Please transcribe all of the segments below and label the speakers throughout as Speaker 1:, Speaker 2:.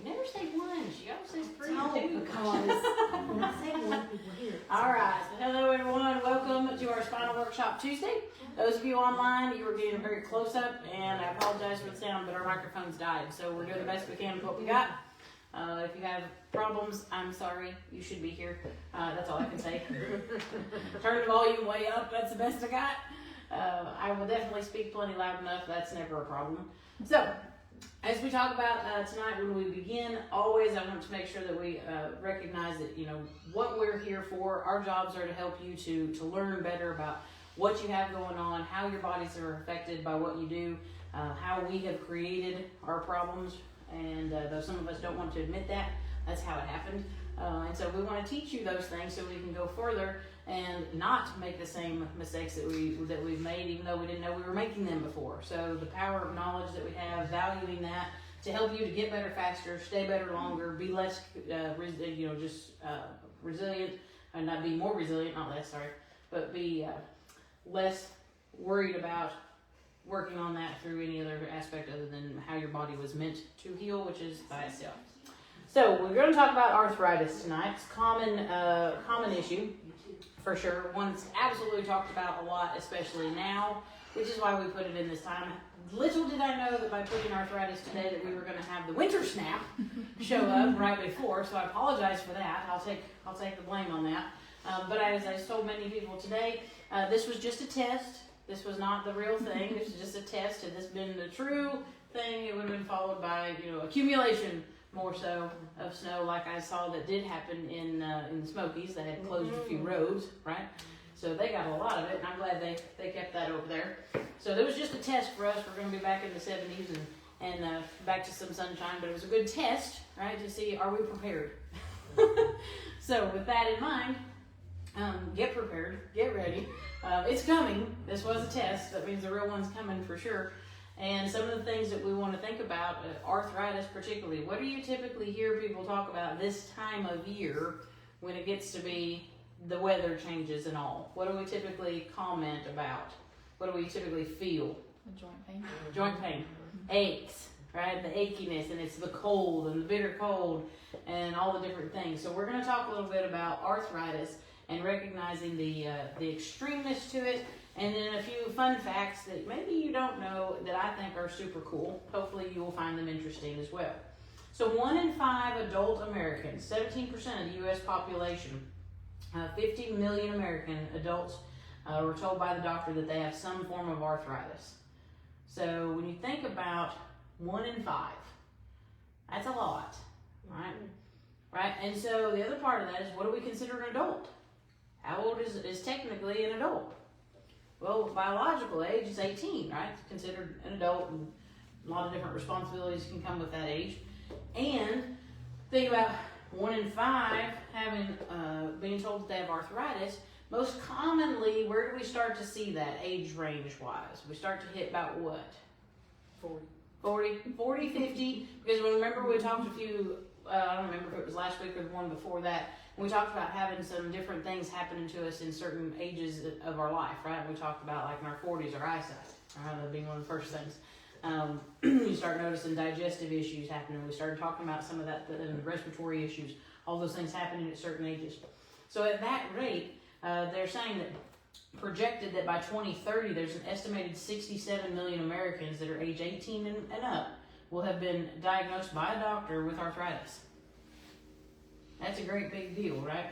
Speaker 1: You never say one. She always says three
Speaker 2: No,
Speaker 1: or two.
Speaker 2: because when I say one, people hear it.
Speaker 1: All right. Hello, everyone. Welcome to our Spinal Workshop Tuesday. Those of you online, you were getting a very close up, and I apologize for the sound, but our microphones died, so we're doing the best we can with what we got. If you have problems, I'm sorry. You should be here. That's all I can say. Turn the volume way up. That's the best I got. I will definitely speak plenty loud enough. That's never a problem. So, as we talk about tonight, when we begin, always I want to make sure that we recognize that, you know, what we're here for. Our jobs are to help you to learn better about what you have going on, how your bodies are affected by what you do, how we have created our problems. And though some of us don't want to admit that, that's how it happened. And so we want to teach you those things so we can go further and not make the same mistakes that we've made, even though we didn't know we were making them before. So the power of knowledge that we have, valuing that to help you to get better faster, stay better longer, be less, resilient, and not be more resilient, not less, sorry, but be less worried about working on that through any other aspect other than how your body was meant to heal, which is by itself. So we're going to talk about arthritis tonight. It's a common issue for sure. One that's absolutely talked about a lot, especially now, which is why we put it in this time. Little did I know that by putting arthritis today that we were going to have the winter snap show up right before. So I apologize for that. I'll take the blame on that. But as I told many people today, this was just a test. This was not the real thing. This was just a test. Had this been the true thing, it would have been followed by, accumulation more so of snow, like I saw that did happen in the Smokies. They had closed a few roads, right? So they got a lot of it, and I'm glad they kept that over there. So it was just a test for us. We're going to be back in the 70s and back to some sunshine, but it was a good test, right, to see, are we prepared? So with that in mind, get prepared, get ready. It's coming. This was a test. That means the real one's coming for sure. And some of the things that we want to think about, arthritis particularly, what do you typically hear people talk about this time of year when it gets to be the weather changes and all? What do we typically comment about? What do we typically feel?
Speaker 3: Joint pain.
Speaker 1: Joint pain. Aches, right? The achiness, and it's the cold and the bitter cold and all the different things. So we're going to talk a little bit about arthritis and recognizing the extremeness to it, and then a few fun facts that maybe you don't know that I think are super cool. Hopefully you will find them interesting as well. So 1 in 5 adult Americans, 17% of the U.S. population, 50 million American adults were told by the doctor that they have some form of arthritis. So when you think about 1 in 5, that's a lot, right? Right? And so the other part of that is, what do we consider an adult? How old is technically an adult? Well, biological age is 18, right? It's considered an adult, and a lot of different responsibilities can come with that age. And think about 1 in 5 having being told that they have arthritis. Most commonly, where do we start to see that age range-wise? We start to hit about what? 40, 50. Because remember we talked a few, I don't remember if it was last week or the one before that, we talked about having some different things happening to us in certain ages of our life, right? We talked about, like in our 40s, our eyesight, that being one of the first things. You start noticing digestive issues happening. We started talking about some of that, the respiratory issues, all those things happening at certain ages. So at that rate, they're saying that projected that by 2030, there's an estimated 67 million Americans that are age 18 and up will have been diagnosed by a doctor with arthritis. That's a great big deal, right?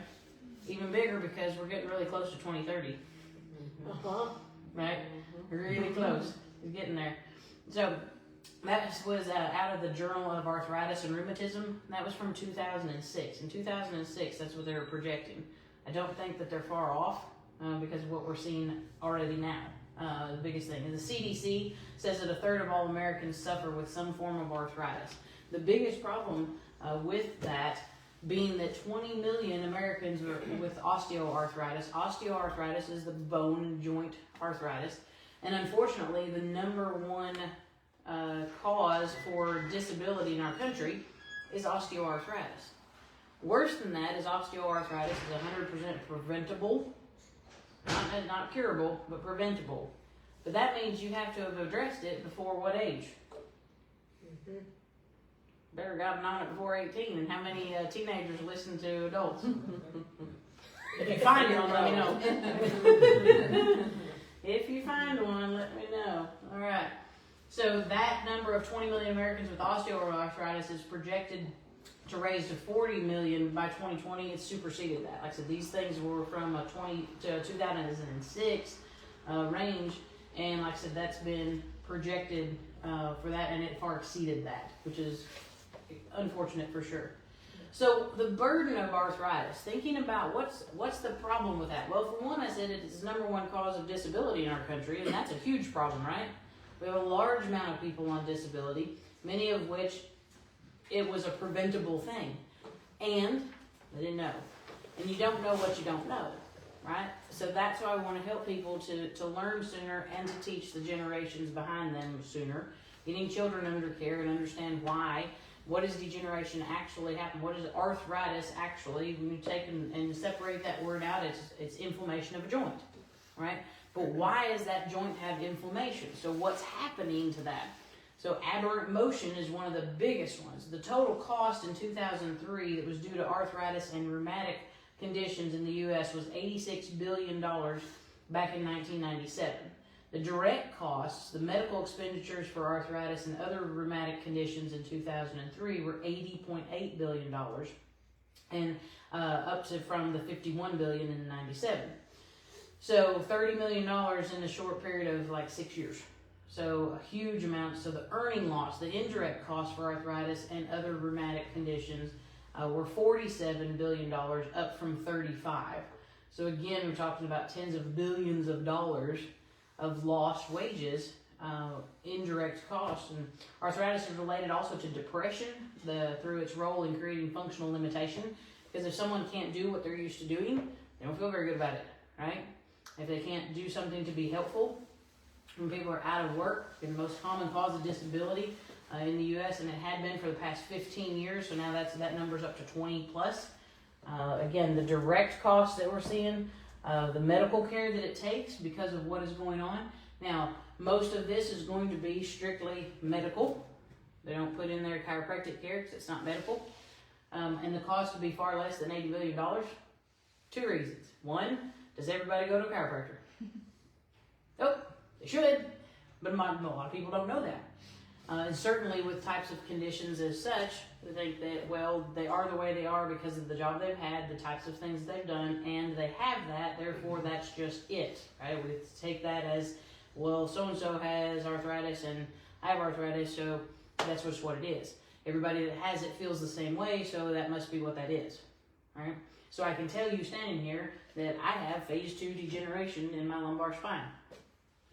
Speaker 1: Even bigger because we're getting really close to 2030. Right? Really close. We're getting there. So that was out of the Journal of Arthritis and Rheumatism. That was from 2006. In 2006, that's what they were projecting. I don't think that they're far off because of what we're seeing already now. The biggest thing. And the CDC says that 1/3 of all Americans suffer with some form of arthritis. The biggest problem with that being that 20 million Americans are with osteoarthritis. Osteoarthritis is the bone and joint arthritis. And unfortunately, the number one cause for disability in our country is osteoarthritis. Worse than that is osteoarthritis is 100% preventable. Not curable, but preventable. But that means you have to have addressed it before what age? better gotten on it before 18. And how many teenagers listen to adults? If you find one, let me know. If you find one, let me know. All right. So that number of 20 million Americans with osteoarthritis is projected to raise to 40 million by 2020. It's superseded that. Like I said, these things were from a 2006 range, and like I said, that's been projected for that, and it far exceeded that, which is unfortunate for sure. So the burden of arthritis, thinking about what's the problem with that? Well, for one, I said it's the number one cause of disability in our country, and that's a huge problem, right? We have a large amount of people on disability, many of which it was a preventable thing, and they didn't know. And you don't know what you don't know, right? So that's why I want to help people to learn sooner and to teach the generations behind them sooner, getting children under care and understand why. What does degeneration actually happen? What is arthritis actually? When you take and separate that word out, it's inflammation of a joint, right? But why does that joint have inflammation? So what's happening to that? So aberrant motion is one of the biggest ones. The total cost in 2003 that was due to arthritis and rheumatic conditions in the U.S. was $86 billion back in 1997. The direct costs, the medical expenditures for arthritis and other rheumatic conditions in 2003 were $80.8 billion, and up to from the $51 billion in 97. So $30 million in a short period of like 6 years. So a huge amount. So the earning loss, the indirect costs for arthritis and other rheumatic conditions were $47 billion, up from 35. So again, we're talking about tens of billions of dollars of lost wages, indirect costs. And arthritis is related also to depression through its role in creating functional limitation. Because if someone can't do what they're used to doing, they don't feel very good about it, right? If they can't do something to be helpful, when people are out of work, the most common cause of disability in the U.S., and it had been for the past 15 years, so now that number's up to 20 plus. Again, the direct costs that we're seeing, the medical care that it takes because of what is going on. Now, most of this is going to be strictly medical. They don't put in there chiropractic care because it's not medical. And the cost would be far less than $80 billion. Two reasons. One, does everybody go to a chiropractor? Nope, they should, but a lot of people don't know that. And certainly with types of conditions as such, they think that, well, they are the way they are because of the job they've had, the types of things they've done, and they have that, therefore that's just it, right? We take that as, well, so-and-so has arthritis and I have arthritis, so that's just what it is. Everybody that has it feels the same way, so that must be what that is, right? So I can tell you standing here that I have phase 2 degeneration in my lumbar spine.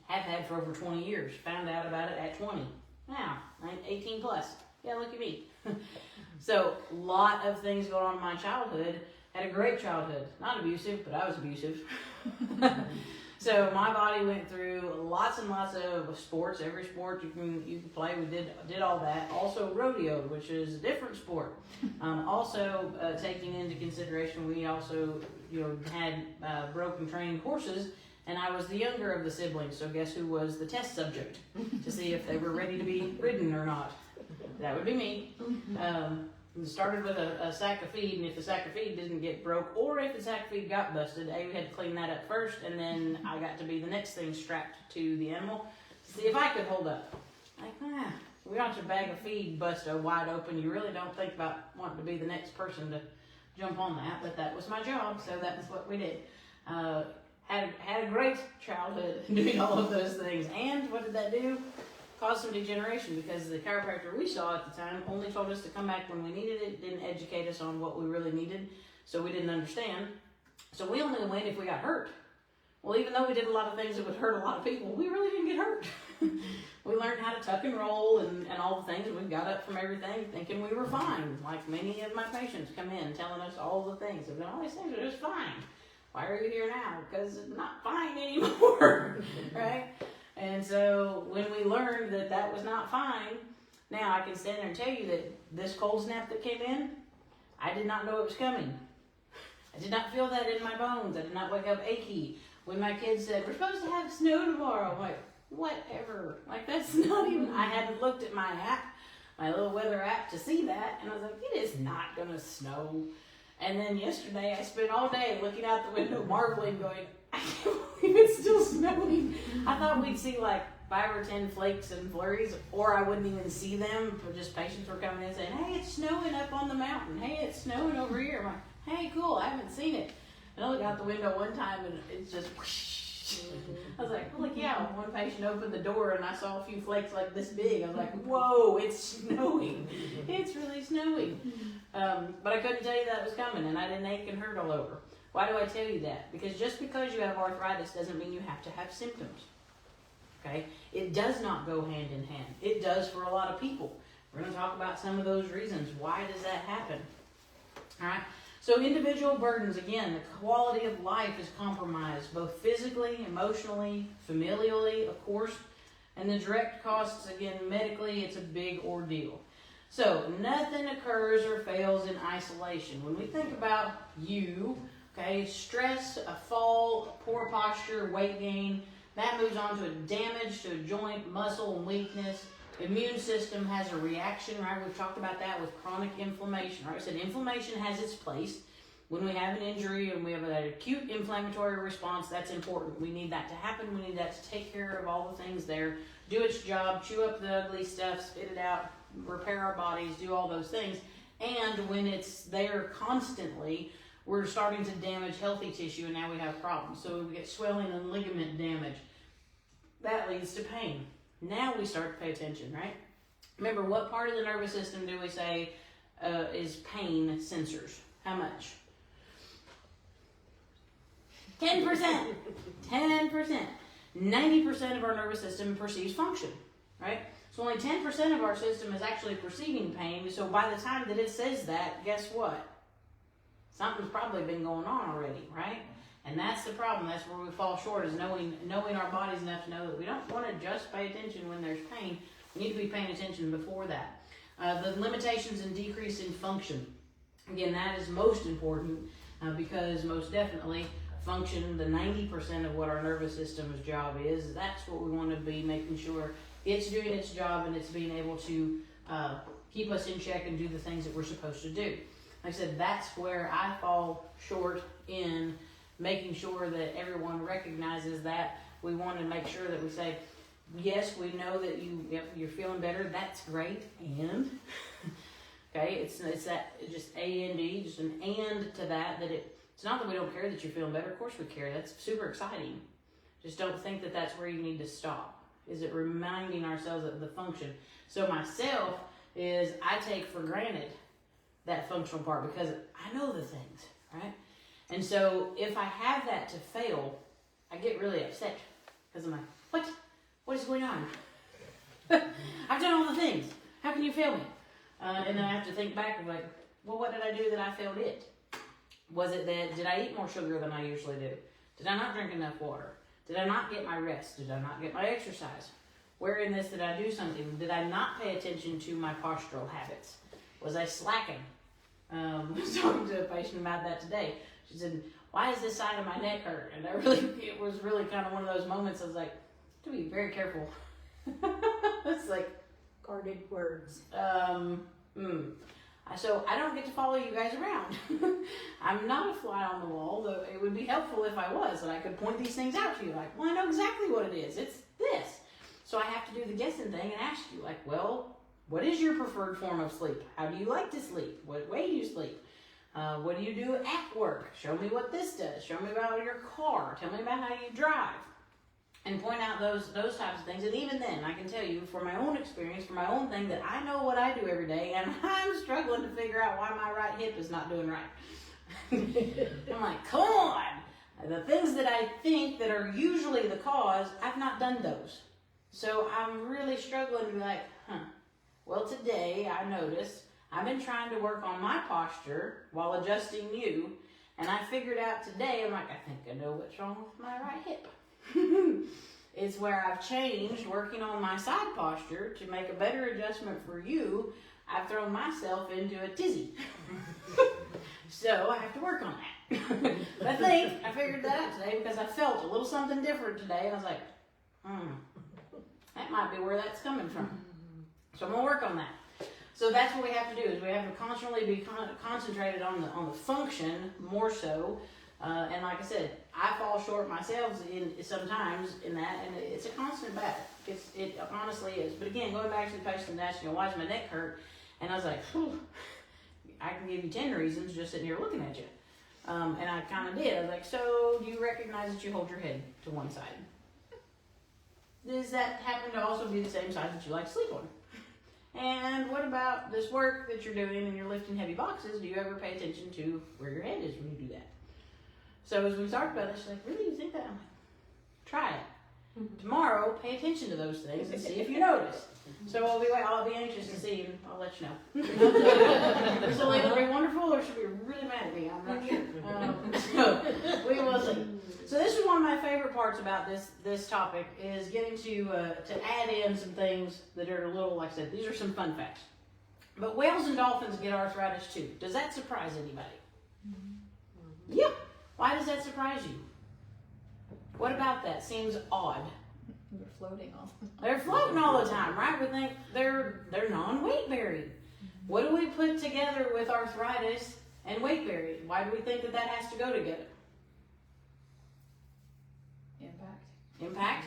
Speaker 1: Have had for over 20 years, found out about it at 20. Now, I'm 18 plus. Yeah, look at me. So, a lot of things going on in my childhood. Had a great childhood. Not abusive, but I was abusive. So, my body went through lots and lots of sports. Every sport you can play, we did all that. Also, rodeo, which is a different sport. Also, taking into consideration, we also had broken trained horses. And I was the younger of the siblings, so guess who was the test subject to see if they were ready to be ridden or not? That would be me. We started with a sack of feed, and if the sack of feed didn't get broke, or if the sack of feed got busted, we had to clean that up first, and then I got to be the next thing strapped to the animal to see if I could hold up. Like, we watch a bag of feed bust wide open. You really don't think about wanting to be the next person to jump on that, but that was my job, so that was what we did. Had a great childhood doing all of those things. And what did that do? Caused some degeneration because the chiropractor we saw at the time only told us to come back when we needed it, didn't educate us on what we really needed, so we didn't understand. So we only went if we got hurt. Well, even though we did a lot of things that would hurt a lot of people, we really didn't get hurt. We learned how to tuck and roll and all the things. We got up from everything thinking we were fine. Like many of my patients come in telling us all the things. And all these things are just fine. Why are you here now? Because it's not fine anymore, right? And so when we learned that that was not fine, now I can stand there and tell you that this cold snap that came in, I did not know it was coming. I did not feel that in my bones. I did not wake up achy. When my kids said, we're supposed to have snow tomorrow, I'm like, whatever. Like, that's not even, I hadn't looked at my app. my little weather app to see that, and I was like, it is not gonna snow. And then yesterday I spent all day looking out the window, marveling, going, I can't believe it's still snowing. I thought we'd see like 5 or 10 flakes and flurries, or I wouldn't even see them. But just patients were coming in saying, hey, it's snowing up on the mountain. Hey, it's snowing over here. I'm like, hey, cool, I haven't seen it. And I looked out the window one time and it's just whoosh. I was like, holy cow. One patient opened the door and I saw a few flakes like this big. I was like, whoa, it's snowing. It's really snowing. But I couldn't tell you that was coming, and I didn't ache and hurt all over. Why do I tell you that? Because just because you have arthritis doesn't mean you have to have symptoms. Okay? It does not go hand in hand. It does for a lot of people. We're going to talk about some of those reasons. Why does that happen? All right? So individual burdens, again, the quality of life is compromised, both physically, emotionally, familially, of course, and the direct costs, again, medically, it's a big ordeal. So nothing occurs or fails in isolation. When we think about you, okay, stress, a fall, poor posture, weight gain, that moves on to a damage to a joint, muscle, and weakness. Immune system has a reaction, right? We've talked about that with chronic inflammation, right? So inflammation has its place. When we have an injury and we have an acute inflammatory response, that's important. We need that to happen. We need that to take care of all the things there, do its job, chew up the ugly stuff, spit it out, repair our bodies, do all those things. And when it's there constantly, we're starting to damage healthy tissue, and now we have problems. So we get swelling and ligament damage. That leads to pain. Now we start to pay attention, right? Remember, what part of the nervous system do we say is pain sensors? How much? 10%. 10%. 90% of our nervous system perceives function, right? So only 10% of our system is actually perceiving pain. So by the time that it says that, guess what? Something's probably been going on already, right? And that's the problem. That's where we fall short, is knowing our bodies enough to know that we don't want to just pay attention when there's pain. We need to be paying attention before that. The limitations and decrease in function. Again, that is most important because most definitely function, the 90% of what our nervous system's job is, that's what we want to be making sure it's doing its job and it's being able to keep us in check and do the things that we're supposed to do. Like I said, that's where I fall short in making sure that everyone recognizes that. We want to make sure that we say, yes, we know that you're feeling better. That's great. And okay, it's that just A-N-D, just an and to that it's not that we don't care that you're feeling better. Of course we care. That's super exciting. Just don't think that that's where you need to stop. Is it reminding ourselves of the function? So myself is I take for granted that functional part because I know the things, right? And so if I have that to fail, I get really upset because I'm like, what? What is going on? I've done all the things. How can you fail me? And then I have to think back of like, well, what did I do that I failed it? Was it that, did I eat more sugar than I usually do? Did I not drink enough water? Did I not get my rest? Did I not get my exercise? Where in this did I do something? Did I not pay attention to my postural habits? Was I slacking? I was talking to a patient about that today. She said, why is this side of my neck hurt? And it was really kind of one of those moments I was like, to be very careful. It's like
Speaker 2: Guarded words.
Speaker 1: So I don't get to follow you guys around. I'm not a fly on the wall, though it would be helpful if I was, and I could point these things out to you. Like, well, I know exactly what it is. It's this. So I have to do the guessing thing and ask you, like, well, what is your preferred form of sleep? How do you like to sleep? What way do you sleep? What do you do at work? Show me what this does. Show me about your car. Tell me about how you drive. And point out those types of things. And even then, I can tell you, for my own experience, for my own thing, that I know what I do every day, and I'm struggling to figure out why my right hip is not doing right. I'm like, come on! The things that I think that are usually the cause, I've not done those. So I'm really struggling to be like, well, today I noticed I've been trying to work on my posture while adjusting you, and I figured out today, I'm like, I think I know what's wrong with my right hip. It's where I've changed working on my side posture to make a better adjustment for you. I've thrown myself into a tizzy. So I have to work on that. But I think I figured that out today because I felt a little something different today, and I was like, that might be where that's coming from. So I'm going to work on that. So that's what we have to do, is we have to constantly be concentrated on the function more so. And like I said, I fall short myself sometimes in that, and it's a constant battle. It honestly is. But again, going back to the patient asking, why does my neck hurt? And I was like, whew, I can give you 10 reasons just sitting here looking at you. And I kind of did. I was like, so do you recognize that you hold your head to one side? Does that happen to also be the same side that you like to sleep on? And what about this work that you're doing and you're lifting heavy boxes? Do you ever pay attention to where your head is when you do that? So as we talked about this, she's like, really, you think that? I'm like, try it. Tomorrow, pay attention to those things and see if you notice. So I'll be anxious to see, and I'll let you know. This will either be wonderful or she'll be really mad at me. I'm not sure. So we will see. So this is one of my favorite parts about this topic, is getting to add in some things that are a little, like I said, these are some fun facts. But whales and dolphins get arthritis too. Does that surprise anybody? Yeah. Why does that surprise you? What about that seems odd?
Speaker 2: They're floating all the time.
Speaker 1: They're floating all the time, right? We think they're non-weight bearing. What do we put together with arthritis and weight bearing? Why do we think that has to go together? Impact.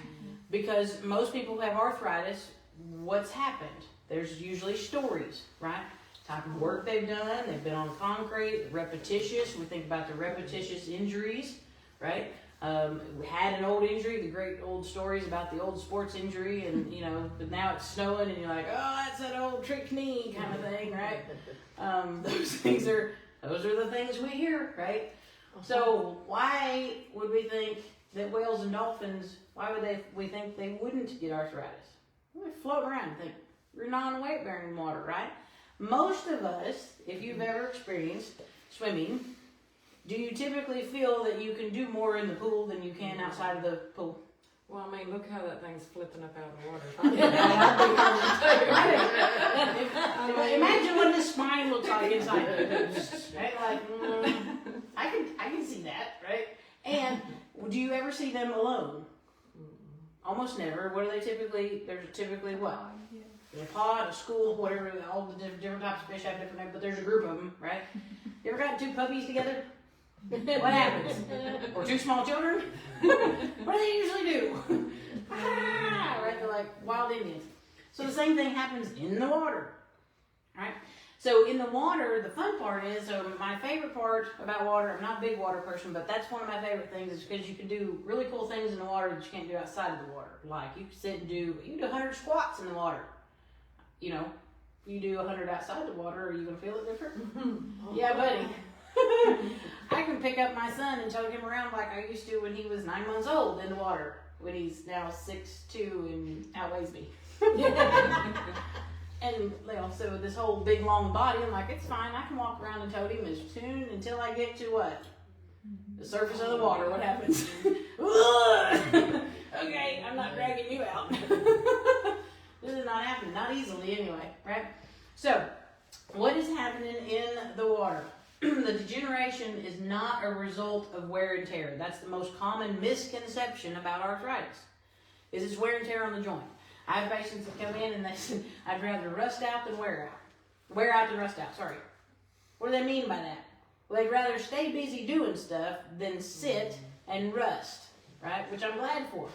Speaker 1: Because most people who have arthritis, what's happened? There's usually stories, right? Type of work they've done, they've been on concrete, repetitious. We think about the repetitious injuries, right? We had an old injury, the great old stories about the old sports injury, and but now it's snowing, and you're like, oh, that's that old trick knee kind of thing, right? Those are the things we hear, right? So why would we think that whales and dolphins, we think they wouldn't get arthritis? Well, they float around and think you're non-weight bearing in water, right? Most of us, if you've ever experienced swimming, do you typically feel that you can do more in the pool than you can outside of the pool?
Speaker 3: Well, I mean, look how that thing's flipping up out of the water.
Speaker 1: Imagine what the spine looks like inside. Right? Like, I can see that, right? And do you ever see them alone? Almost never. What are they typically? There's typically what? There's a pod, a school, whatever. All the different types of fish have different names, but there's a group of them, right? You ever got two puppies together? What happens? Or two small children? What do they usually do? Right? They're like wild Indians. So the same thing happens in the water, right? So in the water, the fun part is, so my favorite part about water, I'm not a big water person, but that's one of my favorite things, is because you can do really cool things in the water that you can't do outside of the water. Like you can you can do 100 squats in the water. If you do 100 outside the water, are you going to feel it different? Yeah, buddy. I can pick up my son and tug him around like I used to when he was 9 months old in the water, when he's now 6'2" and outweighs me. And so this whole big long body, I'm like, it's fine. I can walk around and tote him as soon until I get to what? The surface of the water. What happens? Okay, I'm not dragging you out. This is not happening, not easily anyway, right? So, what is happening in the water? The degeneration is not a result of wear and tear. That's the most common misconception about arthritis, is it's wear and tear on the joint. I have patients that come in and they say, I'd rather rust out than wear out. Wear out than rust out, sorry. What do they mean by that? Well, they'd rather stay busy doing stuff than sit and rust, right? Which I'm glad for.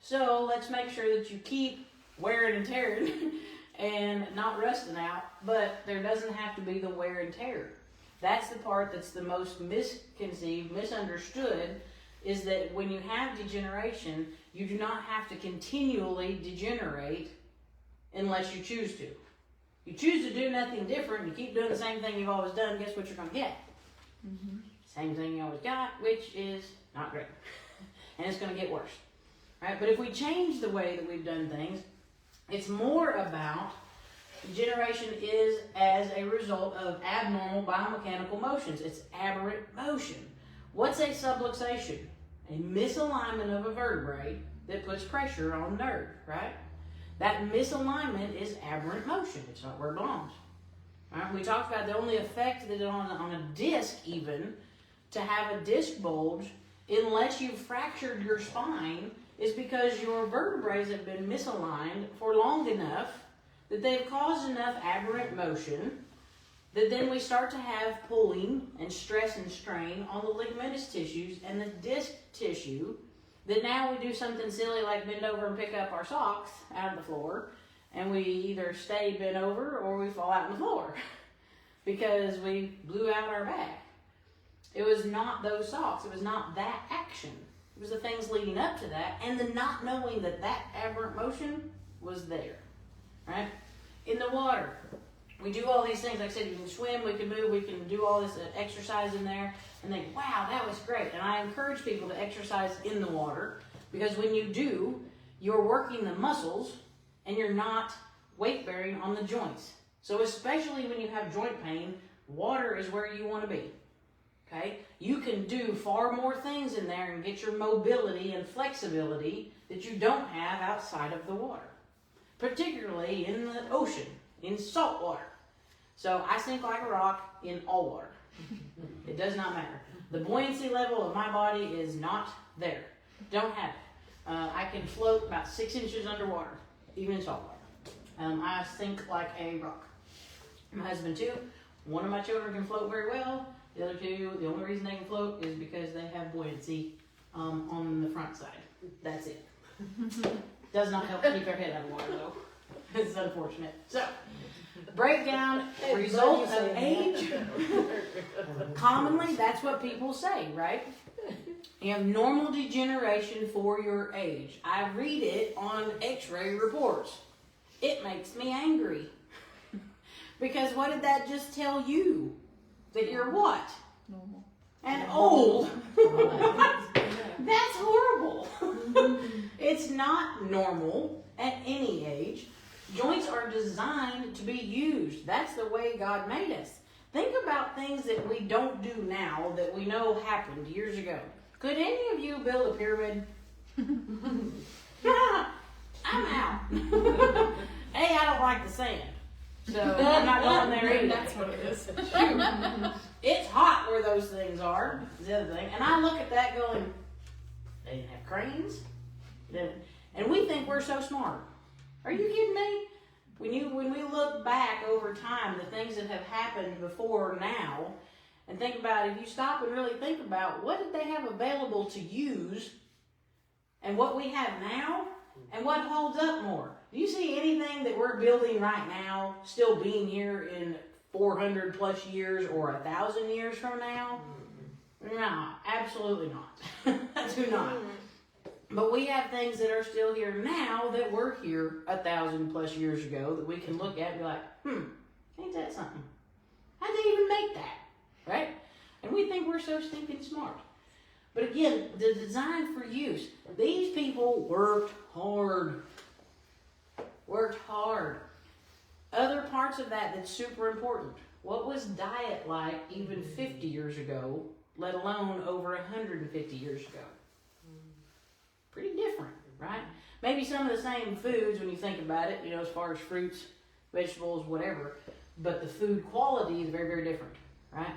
Speaker 1: So let's make sure that you keep wearing and tearing and not rusting out, but there doesn't have to be the wear and tear. That's the part that's the most misconceived, misunderstood, is that when you have degeneration, you do not have to continually degenerate unless you choose to. You choose to do nothing different, you keep doing the same thing you've always done, guess what you're going to get? Same thing you always got, which is not great. And it's going to get worse. Right? But if we change the way that we've done things, it's more about degeneration is as a result of abnormal biomechanical motions. It's aberrant motion. What's a subluxation? A misalignment of a vertebrae that puts pressure on the nerve, right? That misalignment is aberrant motion. It's not where it belongs. Right? We talked about the only effect that on a disc even, to have a disc bulge, unless you've fractured your spine, is because your vertebrae have been misaligned for long enough that they've caused enough aberrant motion that then we start to have pulling and stress and strain on the ligamentous tissues and the disc tissue, that now we do something silly like bend over and pick up our socks out of the floor, and we either stay bent over or we fall out on the floor because we blew out our back. It was not those socks. It was not that action. It was the things leading up to that and the not knowing that that aberrant motion was there, right? In the water, we do all these things. Like I said, you can swim, we can move, we can do all this exercise in there and think, wow, that was great. And I encourage people to exercise in the water because when you do, you're working the muscles and you're not weight bearing on the joints. So especially when you have joint pain, water is where you want to be. Okay? You can do far more things in there and get your mobility and flexibility that you don't have outside of the water, particularly in the ocean, in salt water. So I sink like a rock in all water. It does not matter. The buoyancy level of my body is not there. Don't have it. I can float about 6 inches underwater, even in salt water. I sink like a rock. My husband too. One of my children can float very well. The other two, the only reason they can float is because they have buoyancy on the front side. That's it. Does not help keep their head out of water though. It's unfortunate. So, breakdown, result of age. Commonly, that's what people say, right? You have normal degeneration for your age. I read it on x-ray reports. It makes me angry. Because what did that just tell you? That you're what?
Speaker 2: Normal.
Speaker 1: And old. That's horrible. It's not normal at any age. Joints are designed to be used. That's the way God made us. Think about things that we don't do now that we know happened years ago. Could any of you build a pyramid? I'm out. A, I don't like the sand. So I'm not going there either.
Speaker 2: That's what it is.
Speaker 1: It's hot where those things are, is the other thing. And I look at that going, they didn't have cranes? And we think we're so smart. Are you kidding me? When we look back over time, the things that have happened before now, and think about, if you stop and really think about what did they have available to use and what we have now and what holds up more. Do you see anything that we're building right now still being here in 400 plus years or 1,000 years from now? No, absolutely not. I do not. But we have things that are still here now that were here 1,000 plus years ago that we can look at and be like, ain't that something? How'd they even make that? Right? And we think we're so stinking smart. But again, the design for use. These people worked hard. Worked hard. Other parts of that that's super important. What was diet like even 50 years ago, let alone over 150 years ago? Pretty different, right? Maybe some of the same foods when you think about it, as far as fruits, vegetables, whatever, but the food quality is very, very different, right?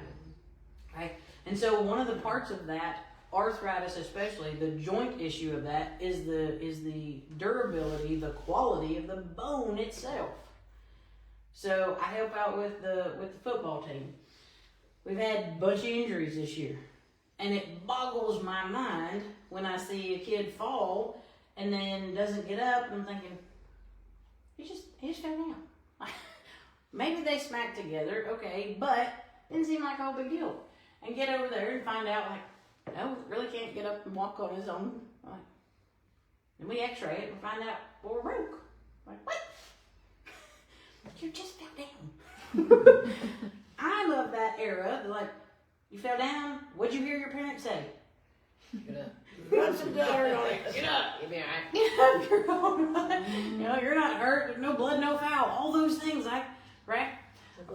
Speaker 1: Okay? And so one of the parts of that, arthritis especially, the joint issue of that is the durability, the quality of the bone itself. So I help out with the football team. We've had a bunch of injuries this year. And it boggles my mind when I see a kid fall and then doesn't get up. And I'm thinking, he just fell down. Maybe they smacked together, okay, but didn't seem like a whole big deal. And get over there and find out, no, really can't get up and walk on his own. And we x-ray it and find out, we're broke. What? You just fell down. I love that era. You fell down. What'd you hear your parents say? Get up. Rub some dirt on it. Get up. You'll be all right. Get up. You're all right. You're not hurt. There's no blood, no foul. All those things, right?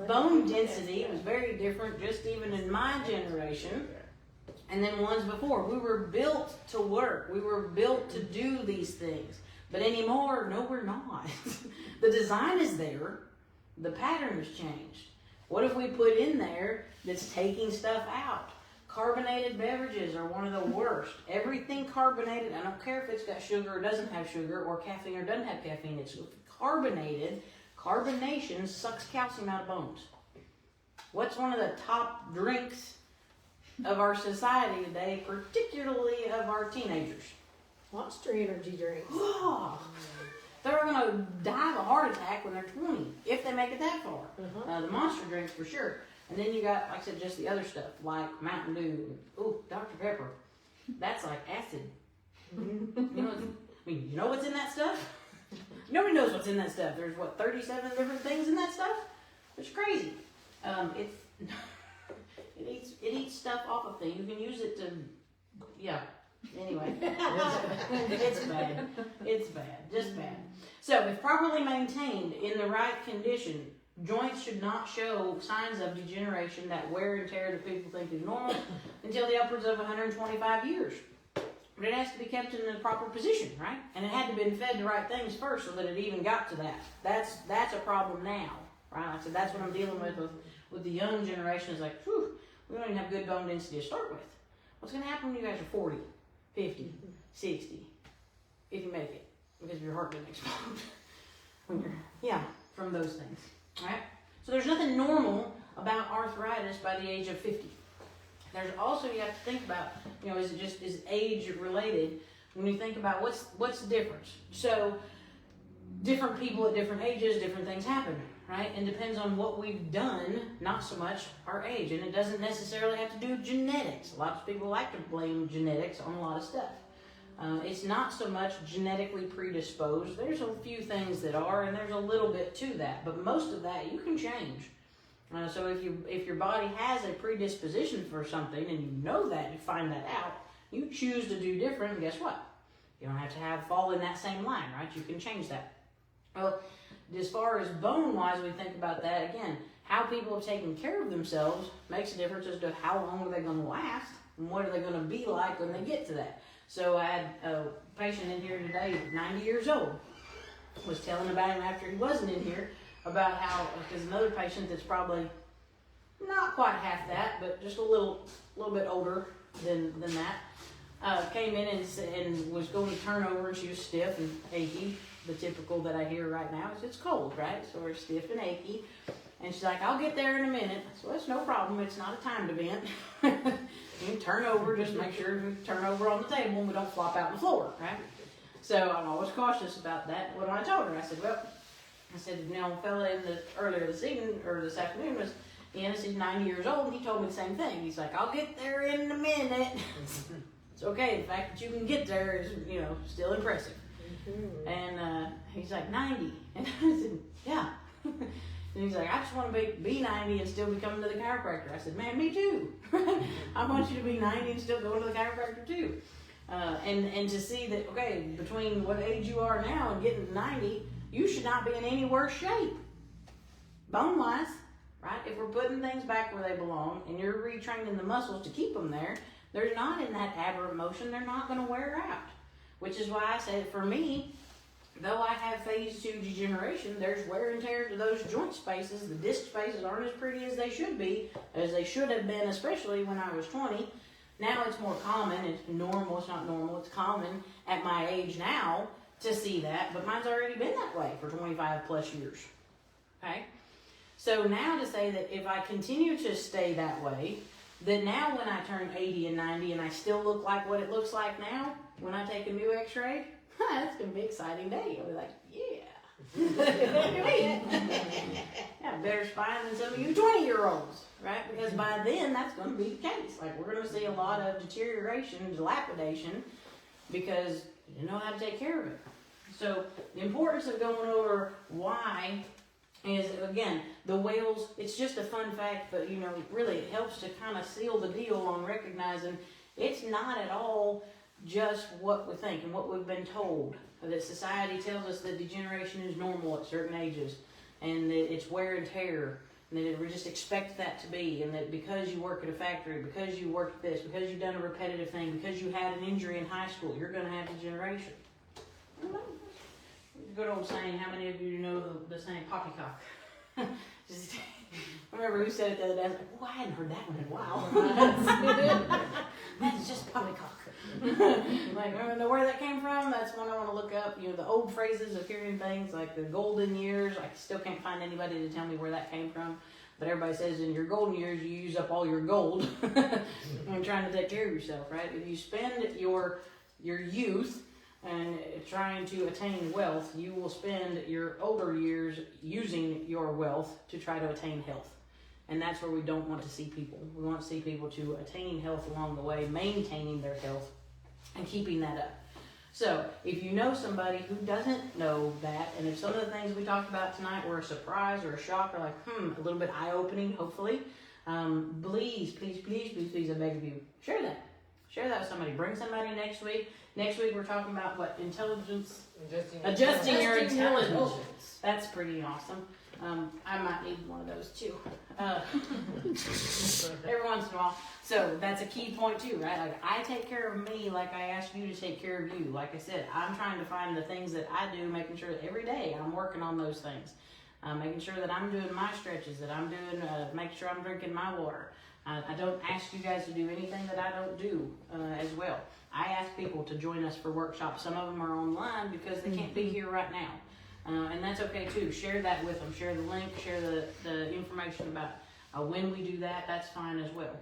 Speaker 1: Bone density was very different just even in my generation and then ones before. We were built to work. We were built to do these things. But anymore, no, we're not. The design is there. The pattern has changed. What if we put in there that's taking stuff out? Carbonated beverages are one of the worst. Everything carbonated, I don't care if it's got sugar or doesn't have sugar, or caffeine or doesn't have caffeine, it's carbonated, carbonation sucks calcium out of bones. What's one of the top drinks of our society today, particularly of our teenagers?
Speaker 2: Monster energy drinks.
Speaker 1: Oh, they're going to die of a heart attack when they're 20, if they make it that far. The monster drinks for sure. And then you got, like I said, just the other stuff, like Mountain Dew. Ooh, Dr. Pepper. That's like acid. You know what's in that stuff? Nobody knows what's in that stuff. There's, 37 different things in that stuff? It's crazy. It eats stuff off of things. You can use it to, anyway. It's bad. It's bad. Just bad. So, if properly maintained in the right condition, joints should not show signs of degeneration, that wear and tear that people think is normal, until the upwards of 125 years. But it has to be kept in the proper position, right? And it had to been fed the right things first so that it even got to that. That's a problem now, right? Like I said, that's what I'm dealing with the young generation. Is like, whew, we don't even have good bone density to start with. What's going to happen when you guys are 40, 50, 60, if you make it, because your heart didn't explode when you're, from those things, right? So there's nothing normal about arthritis by the age of 50. There's also, you have to think about, is age related? When you think about what's the difference? So different people at different ages, different things happen, right? And depends on what we've done, not so much our age. And it doesn't necessarily have to do with genetics. A lot of people like to blame genetics on a lot of stuff. It's not so much genetically predisposed. There's a few things that are, and there's a little bit to that. But most of that you can change. So if your body has a predisposition for something, and you know that, you find that out, you choose to do different, and guess what? You don't have to fall in that same line, right? You can change that. Well, as far as bone-wise, we think about that, again, how people have taken care of themselves makes a difference as to how long are they going to last, and what are they going to be like when they get to that. So I had a patient in here today, 90 years old, was telling about him after he wasn't in here, about how, because another patient that's probably not quite half that, but just a little bit older than that, came in and was going to turn over, and she was stiff and achy. The typical that I hear right now is it's cold, right? So we're stiff and achy. And she's like, I'll get there in a minute. So that's no problem. It's not a timed event. You turn over, just make sure we turn over on the table and we don't flop out on the floor, right? So I'm always cautious about that. What I told her, I said, a fella earlier this evening, or this afternoon, was he's 90 years old, and he told me the same thing. He's like, I'll get there in a minute. It's okay. The fact that you can get there is, still impressive. And he's like, 90. And I said, yeah. And he's like, I just want to be 90 and still be coming to the chiropractor. I said, man, me too. I want you to be 90 and still going to the chiropractor too. And to see that, okay, between what age you are now and getting to 90, you should not be in any worse shape, bone-wise, right? If we're putting things back where they belong and you're retraining the muscles to keep them there, they're not in that aberrant motion. They're not going to wear out, which is why I say for me, though I have phase 2 degeneration, there's wear and tear to those joint spaces. The disc spaces aren't as pretty as they should be, as they should have been, especially when I was 20. Now it's more common. It's normal. It's not normal. It's common at my age now to see that, but mine's already been that way for 25 plus years. Okay? So now to say that if I continue to stay that way, then now when I turn 80 and 90 and I still look like what it looks like now, when I take a new x-ray, that's going to be an exciting day. I'll be like, yeah, better spine than some of you 20-year-olds, right? Because by then, that's going to be the case. Like, we're going to see a lot of deterioration, dilapidation, because you didn't know how to take care of it. So the importance of going over why is, again, the whales, it's just a fun fact, but, really it helps to kind of seal the deal on recognizing it's not at all just what we think and what we've been told. That society tells us that degeneration is normal at certain ages, and that it's wear and tear, and that we just expect that to be, and that because you work at a factory, because you work at this, because you've done a repetitive thing, because you had an injury in high school, you're going to have degeneration. Good old saying, how many of you know the saying poppycock? I remember who said it the other day. I was like, I hadn't heard that one in a while. That's just poppycock. Like, I don't know where that came from. That's one I want to look up. You know, the old phrases of hearing things like the golden years. I still can't find anybody to tell me where that came from. But everybody says in your golden years, you use up all your gold when trying to take care of yourself, right? If you spend your youth and trying to attain wealth, you will spend your older years using your wealth to try to attain health. And that's where we don't want to see people. We want to see people to attaining health along the way, maintaining their health, and keeping that up. So if you know somebody who doesn't know that, and if some of the things we talked about tonight were a surprise or a shock or like, a little bit eye-opening, hopefully, please, I beg of you, share that. Share that with somebody. Bring somebody next week. Next week we're talking about what? Intelligence? Adjusting your intelligence. That's pretty awesome. I might need one of those too. Every once in a while. So that's a key point too, right? Like I take care of me like I asked you to take care of you. Like I said, I'm trying to find the things that I do, making sure that every day I'm working on those things. Making sure that I'm doing my stretches, that I'm doing, making sure I'm drinking my water. I don't ask you guys to do anything that I don't do as well. I ask people to join us for workshops. Some of them are online because they can't be here right now. And that's okay too. Share that with them. Share the link, share the information about when we do that. That's fine as well.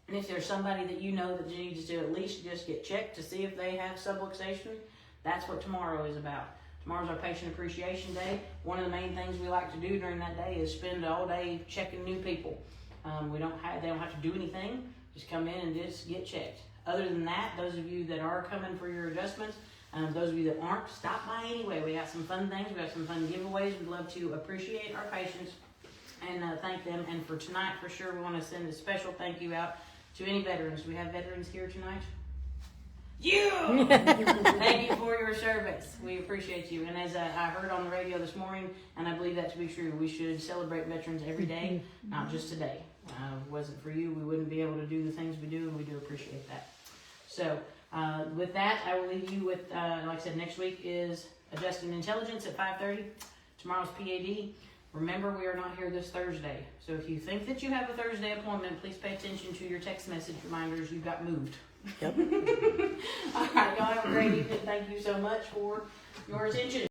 Speaker 1: And if there's somebody that you know that needs to at least just get checked to see if they have subluxation, that's what tomorrow is about. Tomorrow's our Patient Appreciation Day. One of the main things we like to do during that day is spend all day checking new people. They don't have to do anything. Just come in and just get checked. Other than that, those of you that are coming for your adjustments, those of you that aren't, stop by anyway. We got some fun things. We got some fun giveaways. We'd love to appreciate our patients and thank them. And for tonight, for sure, we want to send a special thank you out to any veterans. Do we have veterans here tonight? You! Thank you for your service. We appreciate you. And as I heard on the radio this morning, and I believe that to be true, we should celebrate veterans every day, not just today. If it wasn't for you, we wouldn't be able to do the things we do, and we do appreciate that. So with that, I will leave you with, like I said, next week is Adjusting Intelligence at 5:30. Tomorrow's PAD. Remember, we are not here this Thursday. So if you think that you have a Thursday appointment, please pay attention to your text message reminders. You got moved. Yep. All right, y'all have a great evening. Thank you so much for your attention.